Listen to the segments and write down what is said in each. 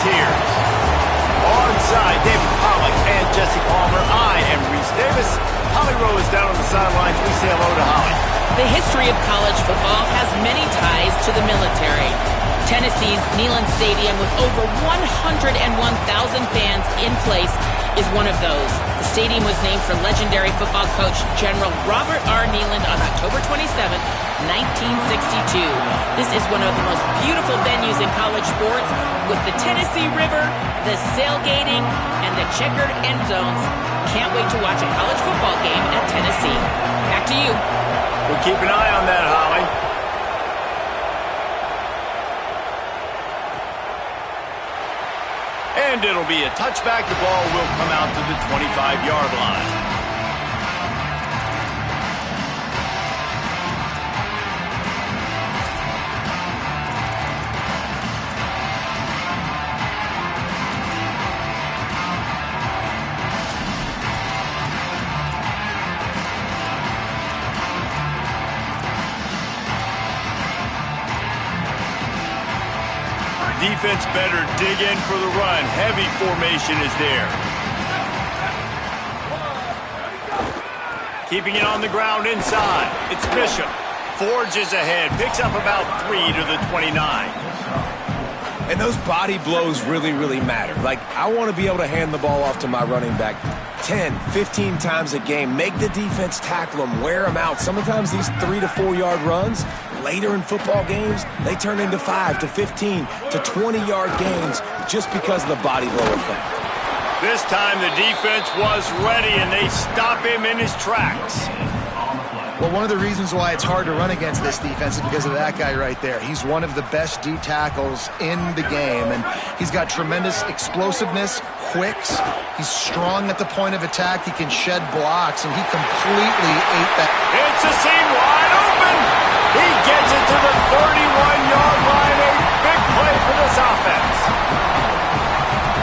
Musketeers. Onside, David Pollock and Jesse Palmer. I am Reese Davis. Holly Rowe is down on the sidelines. We say hello to Holly. The history of college football has many ties to the military. Tennessee's Neyland Stadium, with over 101,000 fans in place, is one of those. The stadium was named for legendary football coach General Robert R. Neyland on October 27, 1962. This is one of the most beautiful venues in college sports, with the Tennessee River, the sailgating, and the checkered end zones. Can't wait to watch a college football game at Tennessee. Back to you. We'll keep an eye on that, Holly. And it'll be a touchback. The ball will come out to the 25-yard line. Defense better dig in for the run. Heavy formation is there. Keeping it on the ground inside. It's Bishop. Forges ahead. Picks up about 3 to the 29. And those body blows really, really matter. Like, I want to be able to hand the ball off to my running back 10, 15 times a game. Make the defense tackle them, wear them out. Sometimes these 3 to 4 yard runs, later in football games, they turn into 5 to 15 to 20-yard gains just because of the body blow effect. This time the defense was ready, and they stop him in his tracks. Well, one of the reasons why it's hard to run against this defense is because of that guy right there. He's one of the best D tackles in the game, and he's got tremendous explosiveness, quicks. He's strong at the point of attack. He can shed blocks, and he completely ate that. It's a seam wide open. He gets it to the 31-yard line. A big play for this offense.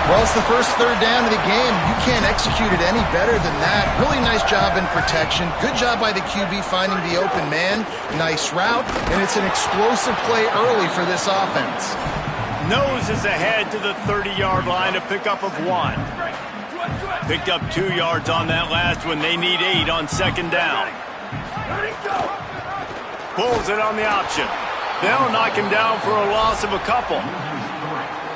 Well, it's the first third down of the game. You can't execute it any better than that. Really nice job in protection. Good job by the QB finding the open man. Nice route, and it's an explosive play early for this offense. Noses ahead to the 30-yard line, a pickup of 1. Picked up 2 yards on that last one. They need 8 on second down. Pulls it on the option. They'll knock him down for a loss of a couple.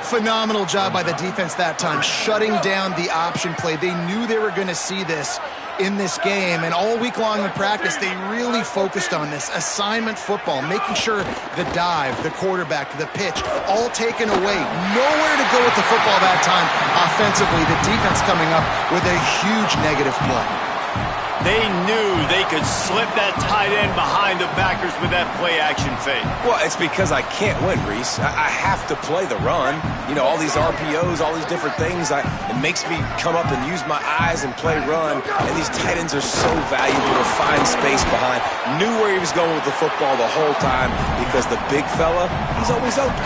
Phenomenal job by the defense that time, shutting down the option play. They knew they were going to see this in this game, and all week long in practice, they really focused on this assignment football, making sure the dive, the quarterback, the pitch, all taken away. Nowhere to go with the football that time offensively. The defense coming up with a huge negative play. They knew they could slip that tight end behind the backers with that play-action fake. Well, it's because I can't win, Reese. I have to play the run. You know, all these RPOs, all these different things. It makes me come up and use my eyes and play run. And these tight ends are so valuable to find space behind. Knew where he was going with the football the whole time because the big fella, he's always open.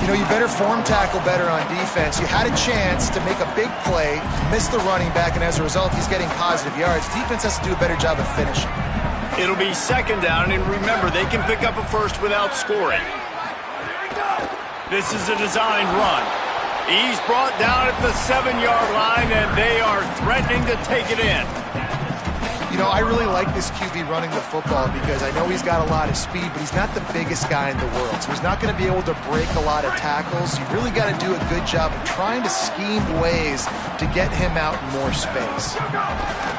You know, you better form tackle better on defense. You had a chance to make a big play, miss the running back, and as a result, he's getting positive yards. Defense has to do a better job of finishing. It'll be second down, and remember, they can pick up a first without scoring. This is a designed run. He's brought down at the 7-yard line, and they are threatening to take it in. You know, I really like this QB running the football because I know he's got a lot of speed, but he's not the biggest guy in the world. So he's not going to be able to break a lot of tackles. You really got to do a good job of trying to scheme ways to get him out in more space.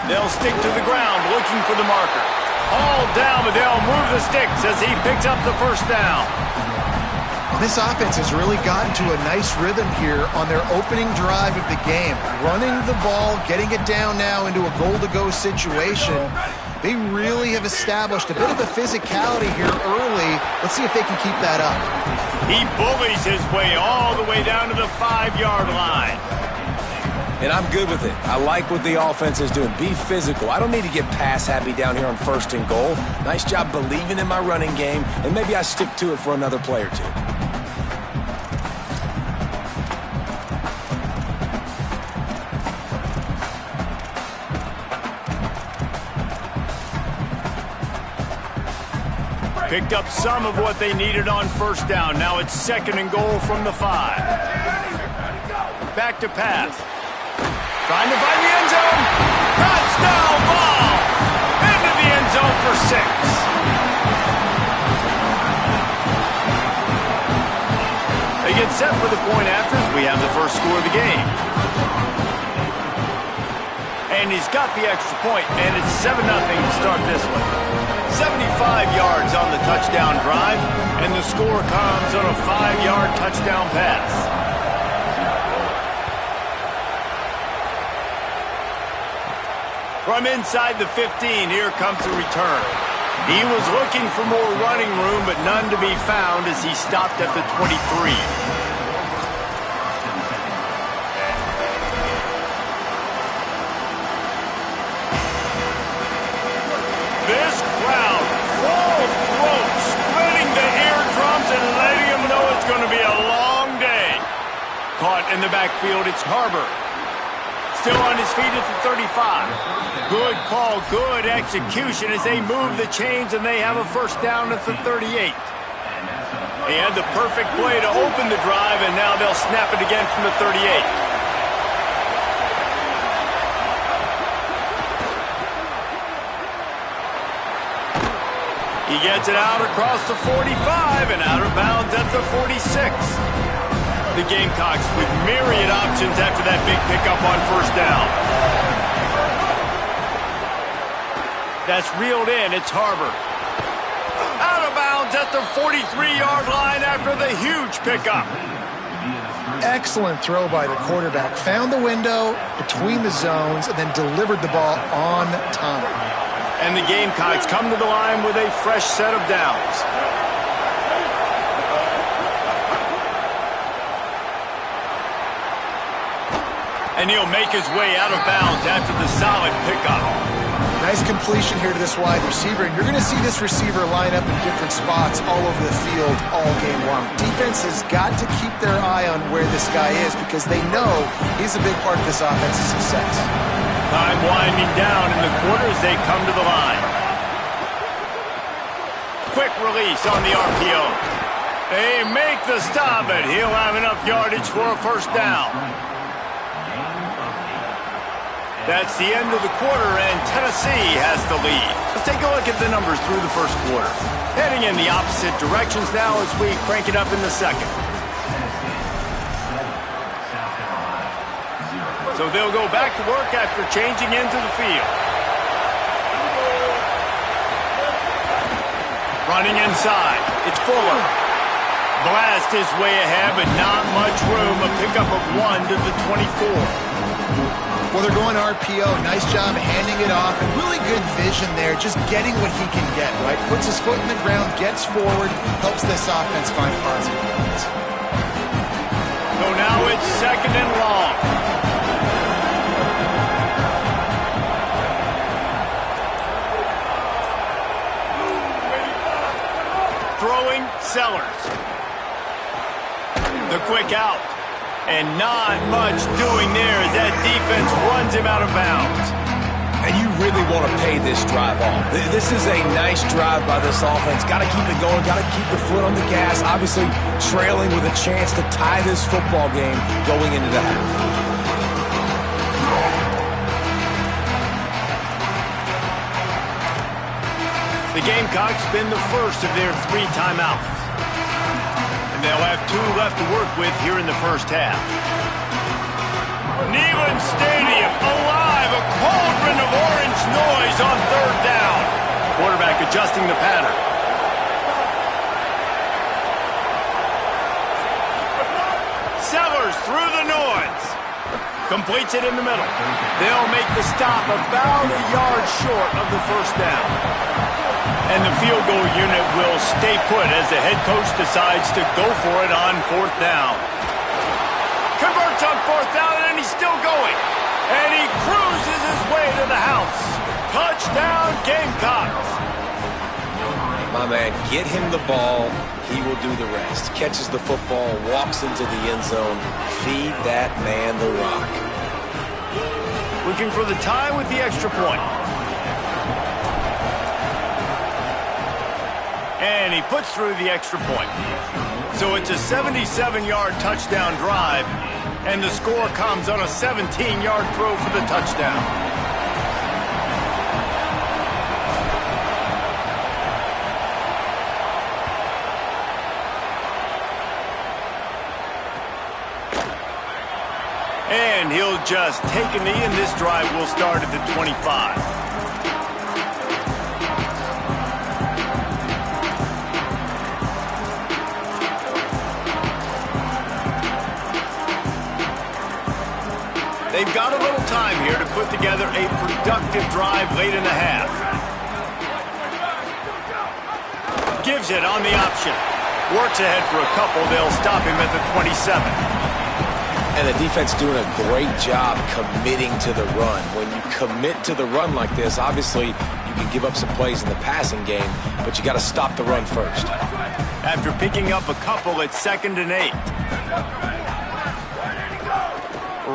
They'll stick to the ground looking for the marker. All down, but they'll move the sticks as he picks up the first down. This offense has really gotten to a nice rhythm here on their opening drive of the game. Running the ball, getting it down now into a goal-to-go situation. They really have established a bit of a physicality here early. Let's see if they can keep that up. He bullies his way all the way down to the 5-yard line. And I'm good with it. I like what the offense is doing. Be physical. I don't need to get pass happy down here on 1st and goal. Nice job believing in my running game, and maybe I stick to it for another play or two. Picked up some of what they needed on first down. Now it's 2nd and goal from the 5. Back to pass. Trying to find the end zone. Touchdown ball. Into the end zone for 6. They get set for the point after as we have the first score of the game. And he's got the extra point, and it's 7-0 to start this one. 75 yards on the touchdown drive, and the score comes on a 5-yard touchdown pass. From inside the 15, here comes the return. He was looking for more running room, but none to be found as he stopped at the 23. This crowd, full throat, spreading the eardrums and letting them know it's going to be a long day. Caught in the backfield, it's Harbor. Still on his feet at the 35. Good call, good execution as they move the chains and they have a first down at the 38. They had the perfect play to open the drive, and now they'll snap it again from the 38. He gets it out across the 45 and out of bounds at the 46. The Gamecocks with myriad options after that big pickup on first down. That's reeled in. It's Harbor. Out of bounds at the 43-yard line after the huge pickup. Excellent throw by the quarterback. Found the window between the zones and then delivered the ball on time. And the Gamecocks come to the line with a fresh set of downs. And he'll make his way out of bounds after the solid pickup. Nice completion here to this wide receiver, and you're going to see this receiver line up in different spots all over the field all game long. Defense has got to keep their eye on where this guy is because they know he's a big part of this offense's success. Time winding down in the quarter as they come to the line. Quick release on the RPO. They make the stop, but he'll have enough yardage for a first down. That's the end of the quarter, and Tennessee has the lead. Let's take a look at the numbers through the first quarter. Heading in the opposite directions now as we crank it up in the second. So they'll go back to work after changing into the field. Running inside, it's Fuller. Blast his way ahead, but not much room. A pickup of 1 to the 24. Well, they're going RPO. Nice job handing it off, and really good vision there, just getting what he can get, right? Puts his foot in the ground, gets forward, helps this offense find positive points. So now it's 2nd and long. Throwing Sellers. The quick out. And not much doing there as that defense runs him out of bounds. And you really want to pay this drive off. This is a nice drive by this offense. Got to keep it going. Got to keep the foot on the gas. Obviously trailing with a chance to tie this football game going into the half. The Gamecocks spend the first of their 3 timeouts. And they'll have 2 left to work with here in the first half. Neyland Stadium alive, a cauldron of orange noise on 3rd down. Quarterback adjusting the pattern. Sellers through the noise. Completes it in the middle. They'll make the stop about a yard short of the first down. And the field goal unit will stay put as the head coach decides to go for it on 4th down. Converts on 4th down, and he's still going. And he cruises his way to the house. Touchdown, Gamecocks. My man, get him the ball. He will do the rest. Catches the football, walks into the end zone. Feed that man the rock. Looking for the tie with the extra point. And he puts through the extra point. So it's a 77-yard touchdown drive, and the score comes on a 17-yard throw for the touchdown. And he'll just take a knee, and this drive will start at the 25. They've got a little time here to put together a productive drive late in the half. Gives it on the option. Works ahead for a couple. They'll stop him at the 27. And the defense doing a great job committing to the run. When you commit to the run like this, obviously you can give up some plays in the passing game, but you got to stop the run first. After picking up a couple, it's 2nd and 8.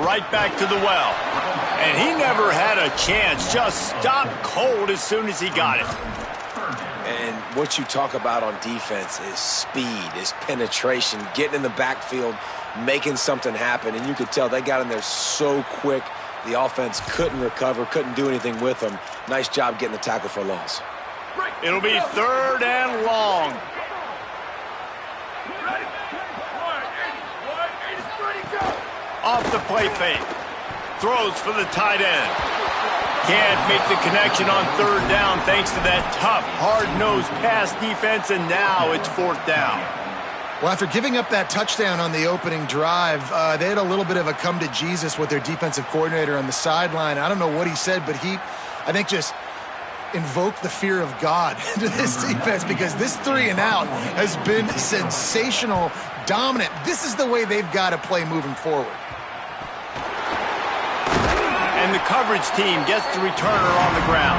Right back to the well. And he never had a chance. Just stopped cold as soon as he got it. And what you talk about on defense is speed, is penetration, getting in the backfield, making something happen. And you could tell they got in there so quick, the offense couldn't recover, couldn't do anything with them. Nice job getting the tackle for a loss. It'll be 3rd and long. Off the play fake. Throws for the tight end. Can't make the connection on 3rd down thanks to that tough, hard-nosed pass defense, and now it's 4th down. Well, after giving up that touchdown on the opening drive, they had a little bit of a come to Jesus with their defensive coordinator on the sideline. I don't know what he said, but he, I think, just invoked the fear of God into this defense, because this 3 and out has been sensational, dominant. This is the way they've got to play moving forward. And the coverage team gets the returner on the ground.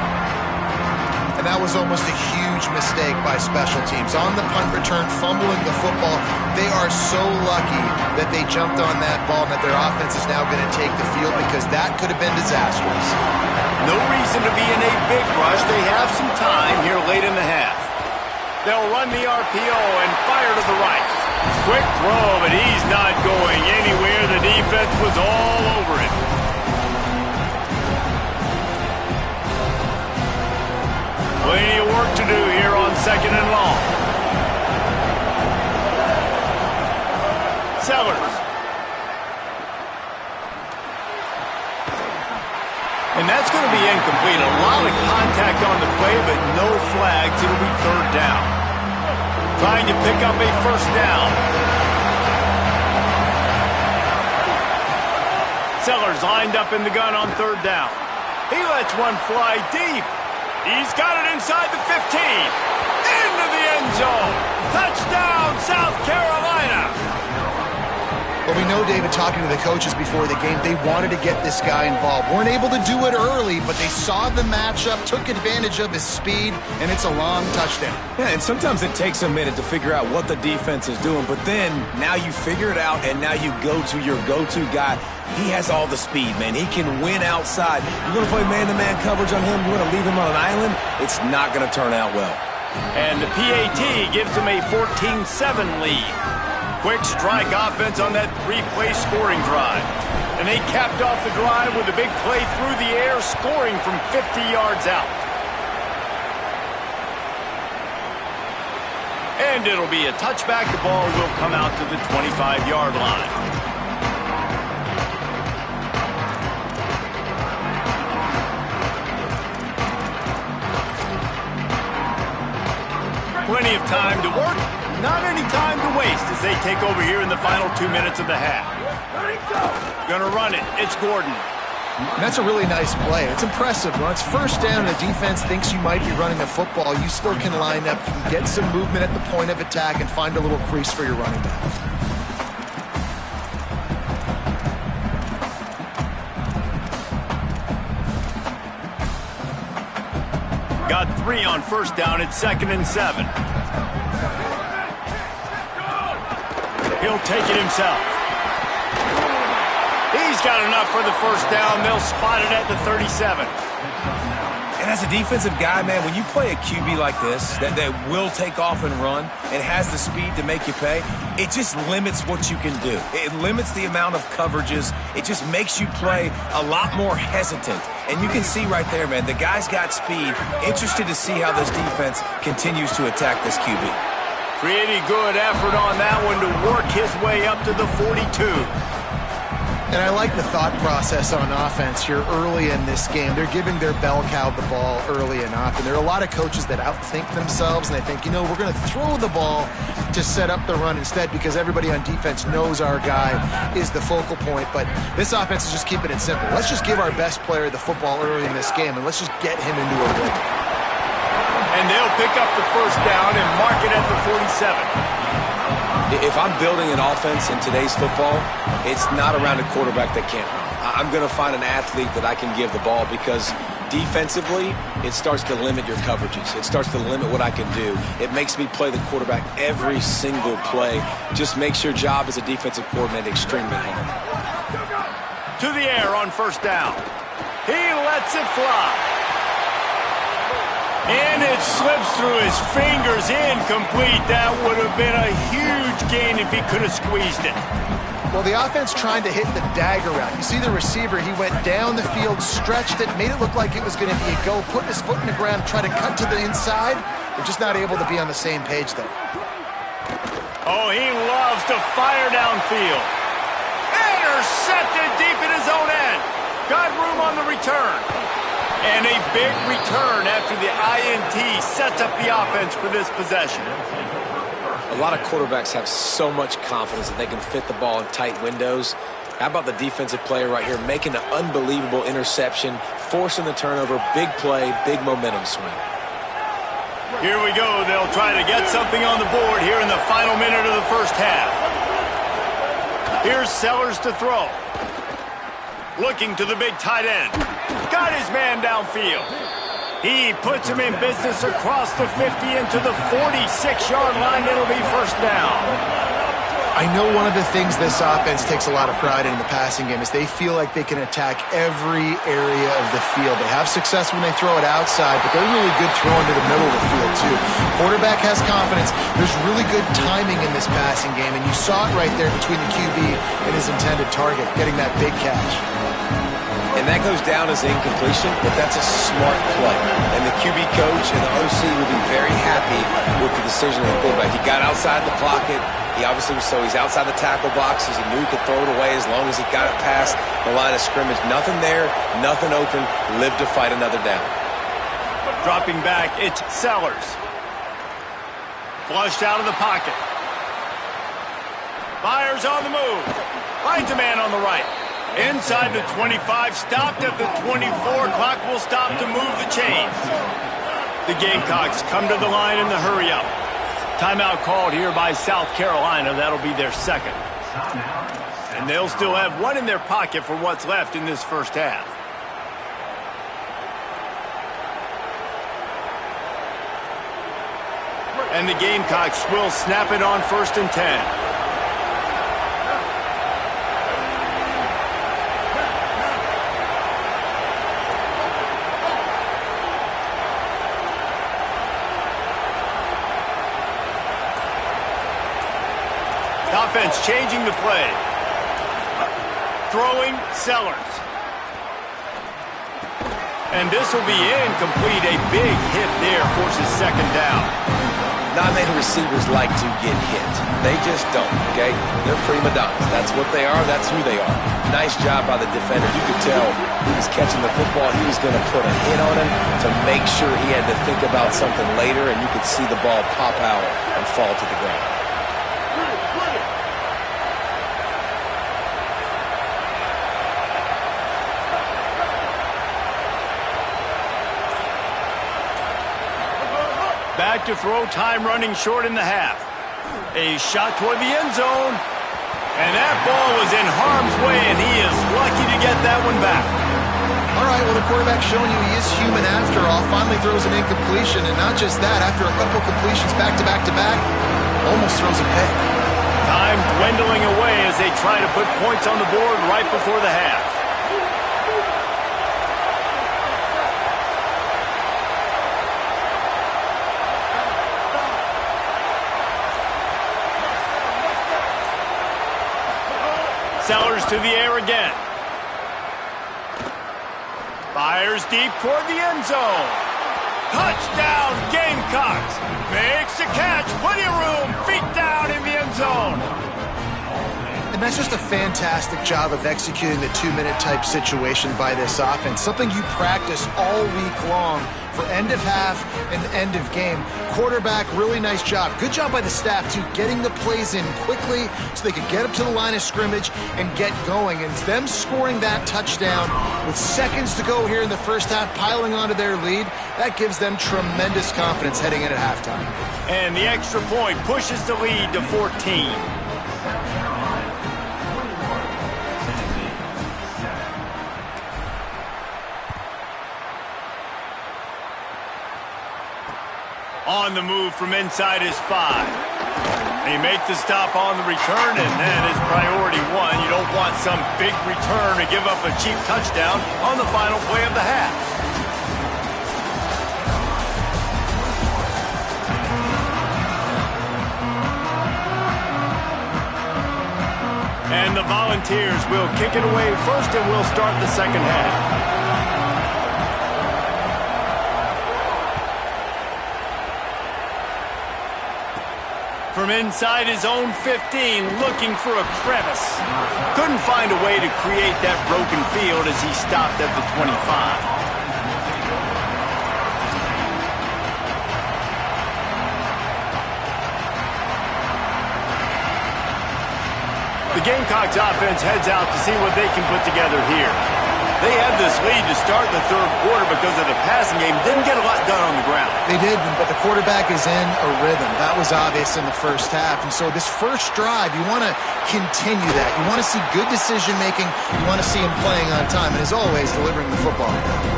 And that was almost a huge mistake by special teams. On the punt return, fumbling the football. They are so lucky that they jumped on that ball and that their offense is now going to take the field, because that could have been disastrous. No reason to be in a big rush. They have some time here late in the half. They'll run the RPO and fire to the right. Quick throw, but he's not going anywhere. The defense was all over it. Plenty of work to do here on 2nd and long. Sellers. And that's going to be incomplete. A lot of contact on the play, but no flags. It'll be 3rd down. Trying to pick up a 1st down. Sellers lined up in the gun on 3rd down. He lets one fly deep. He's got it inside the 15. Into the end zone. Touchdown, South Carolina. Well, we know, David, talking to the coaches before the game, they wanted to get this guy involved. Weren't able to do it early, but they saw the matchup, took advantage of his speed, and it's a long touchdown. Yeah, and sometimes it takes a minute to figure out what the defense is doing, but then now you figure it out, and now you go to your go-to guy. He has all the speed, man. He can win outside. You're going to play man-to-man coverage on him? You want to leave him on an island? It's not going to turn out well. And the PAT gives him a 14-7 lead. Quick strike offense on that 3-play scoring drive. And they capped off the drive with a big play through the air, scoring from 50 yards out. And it'll be a touchback. The ball will come out to the 25-yard line. Plenty of time to work, not any time to waste as they take over here in the final 2 minutes of the half. Gonna run it. It's Gordon. And that's a really nice play. It's impressive. When it's 1st down and the defense thinks you might be running the football, you still can line up, you can get some movement at the point of attack and find a little crease for your running back. Got 3 on 1st down. It's 2nd and 7. He'll take it himself. He's got enough for the 1st down. They'll spot it at the 37. And as a defensive guy, man, when you play a QB like this that will take off and run and has the speed to make you pay, it just limits what you can do. It limits the amount of coverages. It just makes you play a lot more hesitant. And you can see right there, man, the guy's got speed. Interested to see how this defense continues to attack this QB. Pretty good effort on that one to work his way up to the 42. And I like the thought process on offense here early in this game. They're giving their bell cow the ball early enough. And there are a lot of coaches that outthink themselves, and they think, you know, we're going to throw the ball to set up the run instead because everybody on defense knows our guy is the focal point. But this offense is just keeping it simple. Let's just give our best player the football early in this game, and let's just get him into a rhythm. And they'll pick up the first down and mark it at the 47. If I'm building an offense in today's football, it's not around a quarterback that can't run. I'm going to find an athlete that I can give the ball because defensively, it starts to limit your coverages. It starts to limit what I can do. It makes me play the quarterback every single play. Just makes your job as a defensive coordinator extremely hard. To the air on first down. He lets it fly. And it slips through his fingers, incomplete. That would have been a huge gain if he could have squeezed it. Well, the offense trying to hit the dagger route. You see the receiver, he went down the field, stretched it, made it look like it was going to be a go, putting his foot in the ground, try to cut to the inside. They're just not able to be on the same page, though. Oh, he loves to fire downfield. Intercepted deep in his own end. Got room on the return. And a big return after the INT sets up the offense for this possession. A lot of quarterbacks have so much confidence that they can fit the ball in tight windows. How about the defensive player right here making an unbelievable interception, forcing the turnover, big play, big momentum swing. Here we go. They'll try to get something on the board here in the final minute of the first half. Here's Sellers to throw. Looking to the big tight end. Got his man downfield. He puts him in business across the 50 into the 46-yard line. It'll be first down. I know one of the things this offense takes a lot of pride in the passing game is they feel like they can attack every area of the field. They have success when they throw it outside, but they're really good throwing to the middle of the field, too. Quarterback has confidence. There's really good timing in this passing game, and you saw it right there between the QB and his intended target, getting that big catch. And that goes down as incompletion, but that's a smart play. And the QB coach and the OC will be very happy with the decision of the quarterback. He got outside the pocket. He obviously was he's outside the tackle boxes. He knew he could throw it away as long as he got it past the line of scrimmage. Nothing there, nothing open. Live to fight another down. Dropping back, it's Sellers. Flushed out of the pocket. Fires on the move. Finds a man on the right. Inside the 25, stopped at the 24. Clock will stop to move the chains. The Gamecocks come to the line in the hurry-up. Timeout called here by South Carolina. That'll be their second. And they'll still have one in their pocket for what's left in this first half. And the Gamecocks will snap it on 1st and 10. Offense changing the play. Throwing Sellers. And this will be incomplete. A big hit there forces second down. Not many receivers like to get hit. They just don't, okay? They're prima donnas. That's what they are. That's who they are. Nice job by the defender. You could tell he was catching the football. He was going to put a hit on him to make sure he had to think about something later, and you could see the ball pop out and fall to the ground. Back to throw, time running short in the half. A shot toward the end zone. And that ball was in harm's way, and he is lucky to get that one back. All right, well, the quarterback's showing you he is human after all. Finally throws an incompletion, and not just that, after a couple completions back-to-back-to-back, almost throws a pick. Time dwindling away as they try to put points on the board right before the half. Sellers to the air again. Fires deep toward the end zone. Touchdown, Gamecocks. Makes the catch. Plenty of room. Feet down in the end zone. And that's just a fantastic job of executing the two-minute type situation by this offense. Something you practice all week long for end of half and end of game. Quarterback, really nice job. Good job by the staff, too, getting the plays in quickly so they could get up to the line of scrimmage and get going. And them scoring that touchdown with seconds to go here in the first half, piling onto their lead, that gives them tremendous confidence heading in at halftime. And the extra point pushes the lead to 14. On the move from inside his 5. They make the stop on the return, and that is priority one. You don't want some big return to give up a cheap touchdown on the final play of the half. And the Volunteers will kick it away first, and we'll start the second half. From inside his own 15, looking for a crevice. Couldn't find a way to create that broken field as he stopped at the 25. The Gamecocks offense heads out to see what they can put together here. They had this lead to start the third quarter because of the passing game. Didn't get a lot done on the ground. They did, but the quarterback is in a rhythm. That was obvious in the first half. And so this first drive, you want to continue that. You want to see good decision-making. You want to see him playing on time. And as always, delivering the football.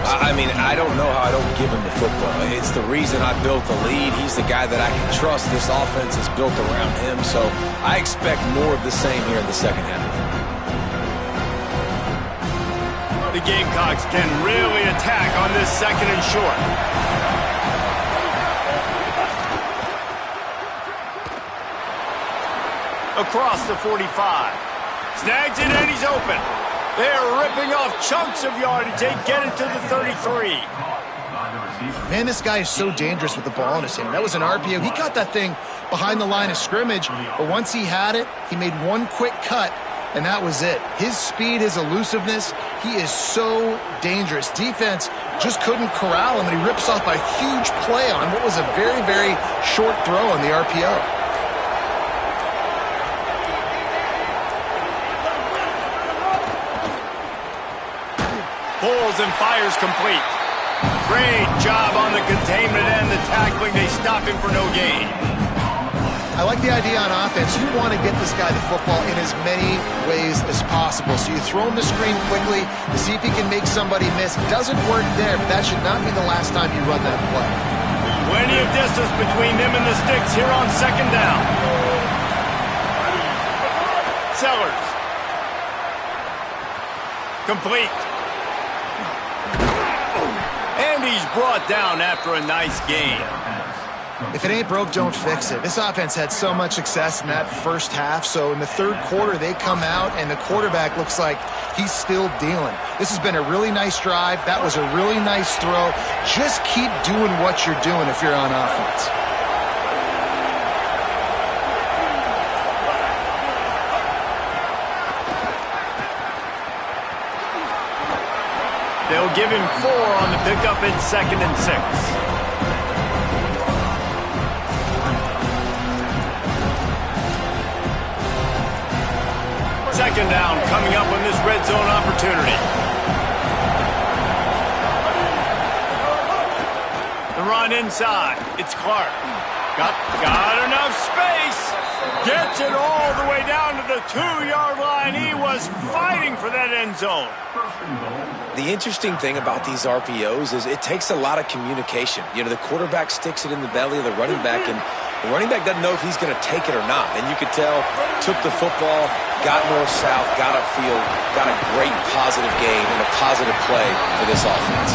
I mean, I don't know how I don't give him the football. It's the reason I built the lead. He's the guy that I can trust. This offense is built around him. So I expect more of the same here in the second half. The Gamecocks can really attack on this second and short. Across the 45. Snags it and he's open. They're ripping off chunks of yardage. They get it to the 33. Man, this guy is so dangerous with the ball in his hand. That was an RPO. He got that thing behind the line of scrimmage, but once he had it, he made one quick cut, and that was it. His speed, his elusiveness, he is so dangerous. Defense just couldn't corral him, and he rips off a huge play on what was a very, very short throw on the RPO. Pulls and fires complete. Great job on the containment and the tackling. They stop him for no gain. I like the idea on offense. You want to get this guy the football in as many ways as possible. So you throw him the screen quickly to see if he can make somebody miss. It doesn't work there, but that should not be the last time you run that play. Plenty of distance between them and the sticks here on second down. Sellers. Complete. And he's brought down after a nice gain. If it ain't broke, don't fix it. This offense had so much success in that first half, so in the third quarter, they come out, and the quarterback looks like he's still dealing. This has been a really nice drive. That was a really nice throw. Just keep doing what you're doing if you're on offense. They'll give him 4 on the pickup in 2nd and 6. Second down coming up on this red zone opportunity. The run inside. It's Clark. Got enough space. Gets it all the way down to the 2-yard line. He was fighting for that end zone. The interesting thing about these RPOs is it takes a lot of communication. You know, the quarterback sticks it in the belly of the running back, and the running back doesn't know if he's going to take it or not. And you could tell, took the football, got north-south, got upfield, got a great positive gain and a positive play for this offense.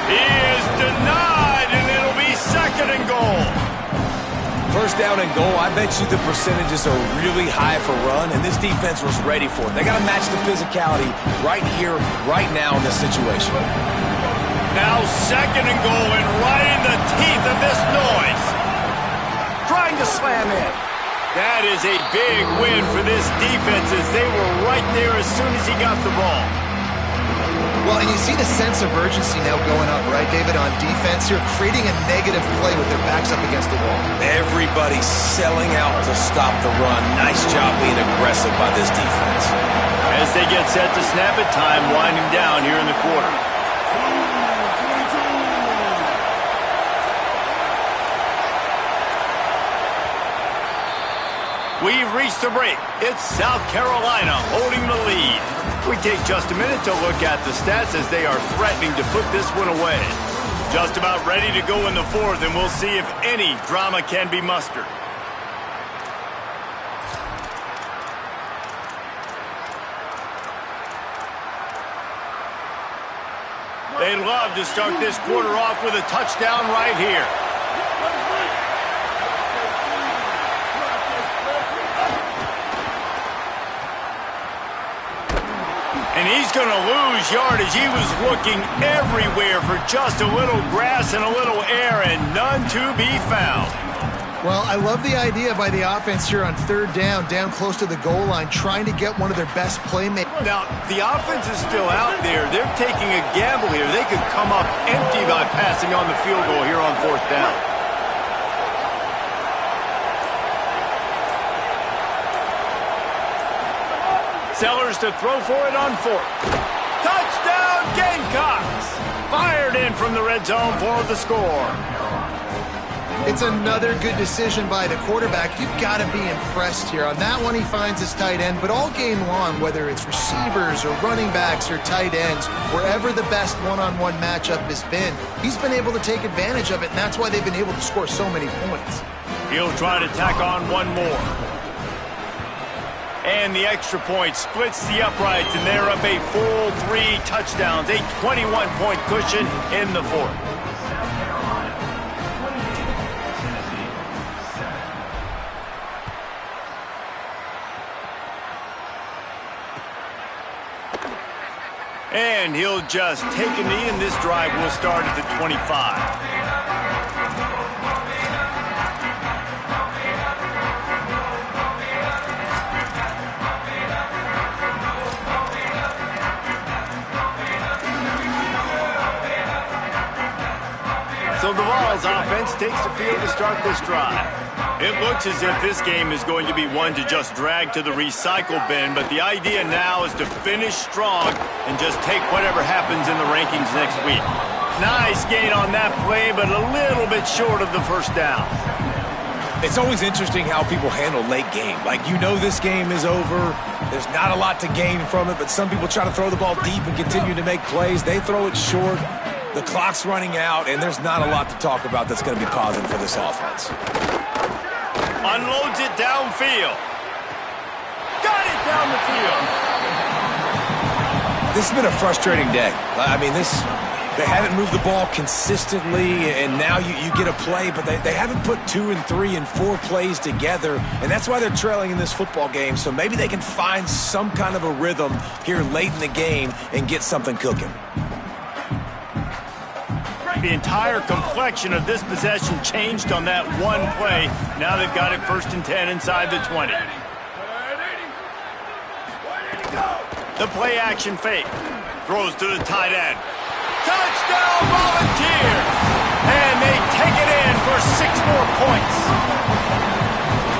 He is denied, and it'll be 2nd and goal. First down and goal, I bet you the percentages are really high for run, and this defense was ready for it. They got to match the physicality right here, right now in this situation. Now second and goal, and right in the teeth of this noise. Trying to slam in. That is a big win for this defense as they were right there as soon as he got the ball. Well, and you see the sense of urgency now going up, right, David, on defense here, creating a negative play with their backs up against the wall. Everybody's selling out to stop the run. Nice job being aggressive by this defense. As they get set to snap it, time winding down here in the quarter. We've reached the break. It's South Carolina holding the lead. We take just a minute to look at the stats as they are threatening to put this one away. Just about ready to go in the fourth, and we'll see if any drama can be mustered. They love to start this quarter off with a touchdown right here. And he's going to lose yardage. He was looking everywhere for just a little grass and a little air, and none to be found. Well, I love the idea by the offense here on third down close to the goal line, trying to get one of their best playmakers. Now, the offense is still out there. They're taking a gamble here. They could come up empty by passing on the field goal here on fourth down. Sellers to throw for it on fourth. Touchdown, Gamecocks! Fired in from the red zone for the score. It's another good decision by the quarterback. You've got to be impressed here. On that one, he finds his tight end, but all game long, whether it's receivers or running backs or tight ends, wherever the best one-on-one matchup has been, he's been able to take advantage of it, and that's why they've been able to score so many points. He'll try to tack on one more. And the extra point splits the uprights, and they're up a full 3 touchdowns, a 21-point cushion in the fourth. And he'll just take a knee, and this drive will start at the 25. So the Vols offense takes the field to start this drive. It looks as if this game is going to be one to just drag to the recycle bin, but the idea now is to finish strong and just take whatever happens in the rankings next week. Nice gain on that play, but a little bit short of the first down. It's always interesting how people handle late game. Like, you know this game is over. There's not a lot to gain from it, but some people try to throw the ball deep and continue to make plays. They throw it short. The clock's running out, and there's not a lot to talk about that's going to be positive for this offense. Unloads it downfield. Got it down the field. This has been a frustrating day. I mean, they haven't moved the ball consistently, and now you get a play, but they haven't put 2 and 3 and 4 plays together, and that's why they're trailing in this football game. So maybe they can find some kind of a rhythm here late in the game and get something cooking. The entire complexion of this possession changed on that one play. Now they've got it 1st and 10 inside the 20. The play action fake. Throws to the tight end. Touchdown Volunteers! And they take it in for 6 more points.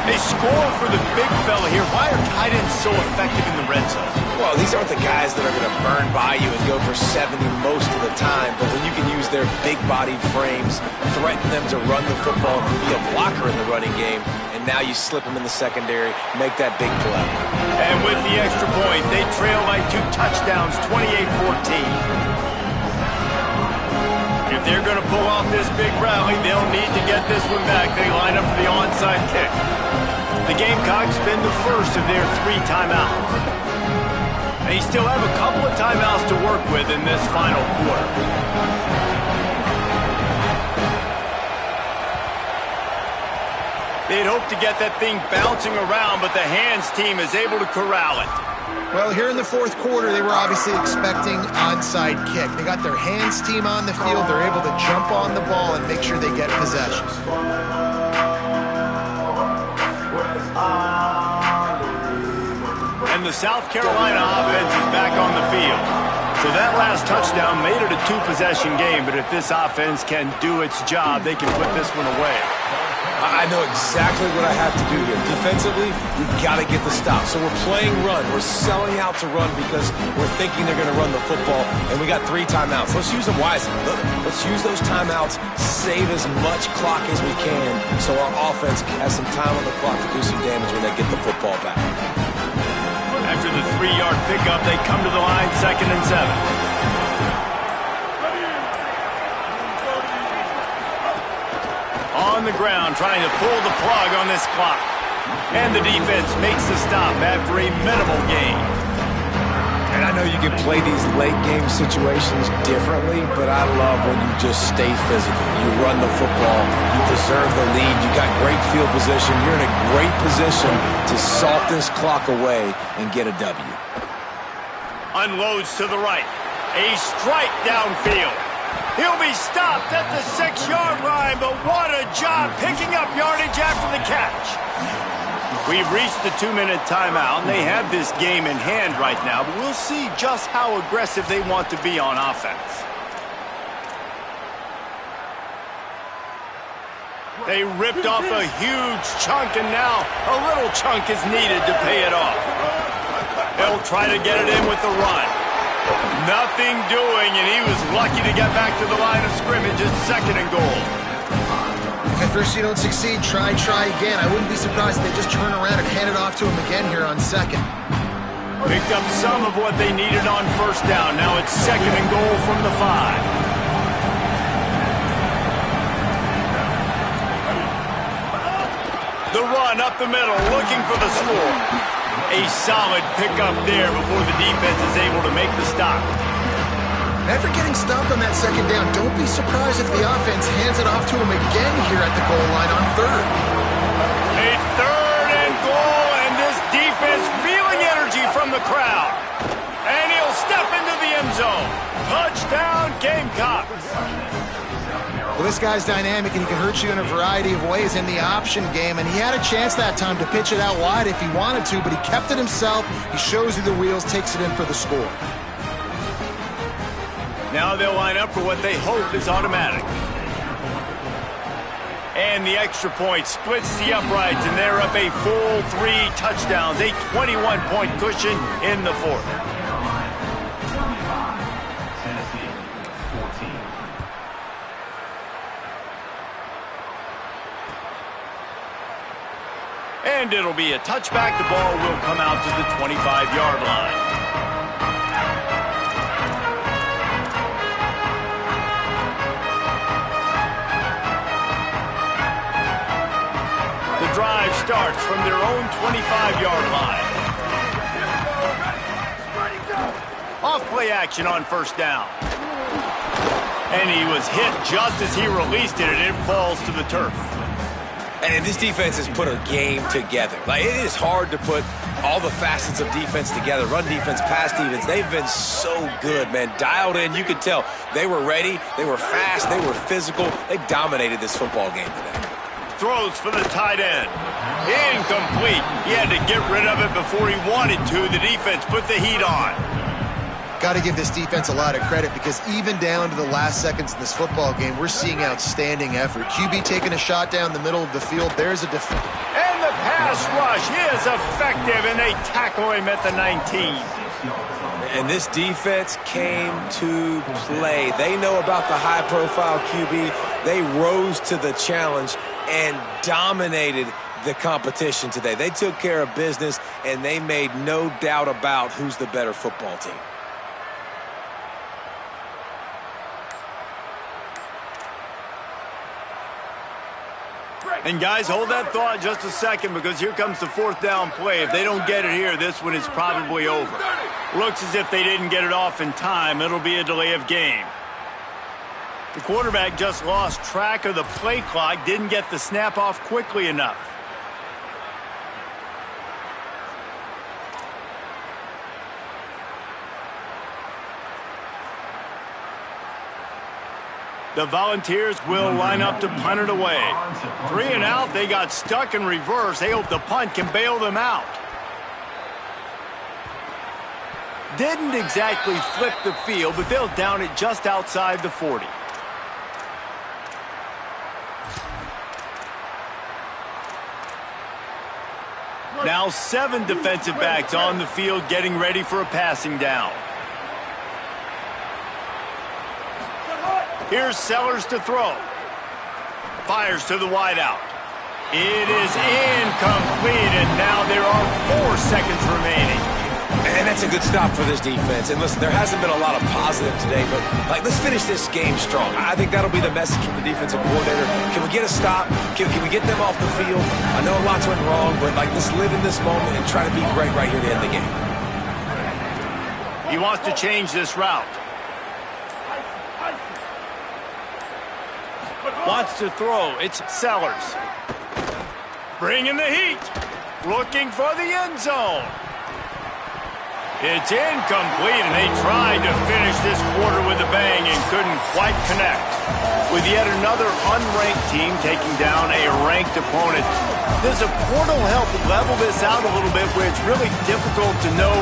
They score for the big fella here. Why are tight ends so effective in the red zone? Well, these aren't the guys that are going to burn by you and go for 70 most of the time, but when you can use their big-bodied frames, threaten them to run the football and be a blocker in the running game, and now you slip them in the secondary, make that big play. And with the extra point, they trail by 2 touchdowns, 28-14. If they're going to pull off this big rally, they'll need to get this one back. They line up for the onside kick. The Gamecocks spend the first of their 3 timeouts. They still have a couple of timeouts to work with in this final quarter. They'd hope to get that thing bouncing around, but the hands team is able to corral it. Well, here in the fourth quarter, they were obviously expecting onside kick. They got their hands team on the field. They're able to jump on the ball and make sure they get possession. And the South Carolina offense is back on the field. So that last touchdown made it a two-possession game, but if this offense can do its job, they can put this one away. I know exactly what I have to do here. Defensively, we've got to get the stop. So we're playing run. We're selling out to run because we're thinking they're going to run the football, and we got 3 timeouts. Let's use them wisely. Let's use those timeouts, save as much clock as we can so our offense has some time on the clock to do some damage when they get the football back. After the 3-yard pickup, they come to the line, 2nd and 7. On the ground, trying to pull the plug on this clock. And the defense makes the stop after a minimal gain. And I know you can play these late game situations differently, but I love when you just stay physical. You run the football, you preserve the lead, you got great field position, you're in a great position to salt this clock away and get a W. Unloads to the right. A strike downfield. He'll be stopped at the 6-yard line, but what a job picking up yardage after the catch. We've reached the 2-minute timeout, and they have this game in hand right now, but we'll see just how aggressive they want to be on offense. They ripped off a huge chunk, and now a little chunk is needed to pay it off. They'll try to get it in with the run. Nothing doing, and he was lucky to get back to the line of scrimmage. It's 2nd and goal. If at first you don't succeed, try again. I wouldn't be surprised if they just turn around and hand it off to him again here on 2nd. Picked up some of what they needed on 1st down. Now it's 2nd and goal from the 5. The run up the middle, looking for the score. A solid pickup there before the defense is able to make the stop. After getting stopped on that 2nd down, don't be surprised if the offense hands it off to him again here at the goal line on 3rd. A 3rd and goal, and this defense feeling energy from the crowd. And he'll step into the end zone. Touchdown, Gamecocks. Well, this guy's dynamic, and he can hurt you in a variety of ways in the option game, and he had a chance that time to pitch it out wide if he wanted to, but he kept it himself. He shows you the wheels, takes it in for the score. Now they'll line up for what they hope is automatic. And the extra point splits the uprights, and they're up a full 3 touchdowns, a 21-point cushion in the 4th. And it'll be a touchback. The ball will come out to the 25-yard line. The drive starts from their own 25-yard line. Off play action on 1st down. And he was hit just as he released it, and it falls to the turf. And this defense has put a game together. Like, it is hard to put all the facets of defense together. Run defense, pass defense. They've been so good, man. Dialed in. You could tell they were ready. They were fast. They were physical. They dominated this football game today. Throws for the tight end. Incomplete. He had to get rid of it before he wanted to. The defense put the heat on. Got to give this defense a lot of credit because even down to the last seconds of this football game, we're seeing outstanding effort. QB taking a shot down the middle of the field. There's a defense. And the pass rush is effective, and they tackle him at the 19. And this defense came to play. They know about the high-profile QB. They rose to the challenge and dominated the competition today. They took care of business, and they made no doubt about who's the better football team. And guys, hold that thought just a second because here comes the 4th down play. If they don't get it here, this one is probably over. Looks as if they didn't get it off in time. It'll be a delay of game. The quarterback just lost track of the play clock, didn't get the snap off quickly enough. The Volunteers will line up to punt it away. 3 and out. They got stuck in reverse. They hope the punt can bail them out. Didn't exactly flip the field, but they'll down it just outside the 40. Now 7 defensive backs on the field getting ready for a passing down. Here's Sellers to throw. Fires to the wideout. It is incomplete, and now there are 4 seconds remaining. And that's a good stop for this defense. And listen, there hasn't been a lot of positive today, but let's finish this game strong. I think that'll be the message from the defensive coordinator. Can we get a stop? Can we get them off the field? I know lots went wrong, but let's live in this moment and try to be great right here to end the game. He wants to change this route. Wants to throw. It's Sellers. Bringing the heat. Looking for the end zone. It's incomplete, and they tried to finish this quarter with a bang and couldn't quite connect. With yet another unranked team taking down a ranked opponent, does a portal help level this out a little bit where it's really difficult to know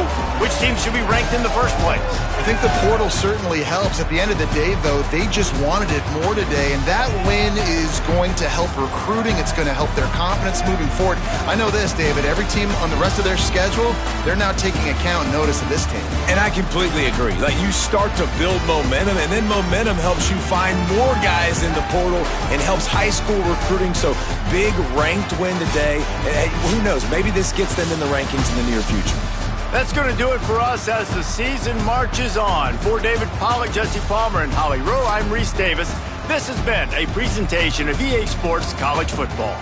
which team should be ranked in the first place? I think the portal certainly helps. At the end of the day, though, they just wanted it more today, and that win is going to help recruiting. It's going to help their confidence moving forward. I know this, David, every team on the rest of their schedule, they're now taking account and notice of this team. And I completely agree. You start to build momentum, and then momentum helps you find more guys in the portal and helps high school recruiting. So big ranked win today. And who knows, maybe this gets them in the rankings in the near future. That's going to do it for us as the season marches on. For David Pollack, Jesse Palmer, and Holly Rowe, I'm Reese Davis. This has been a presentation of EA Sports College Football.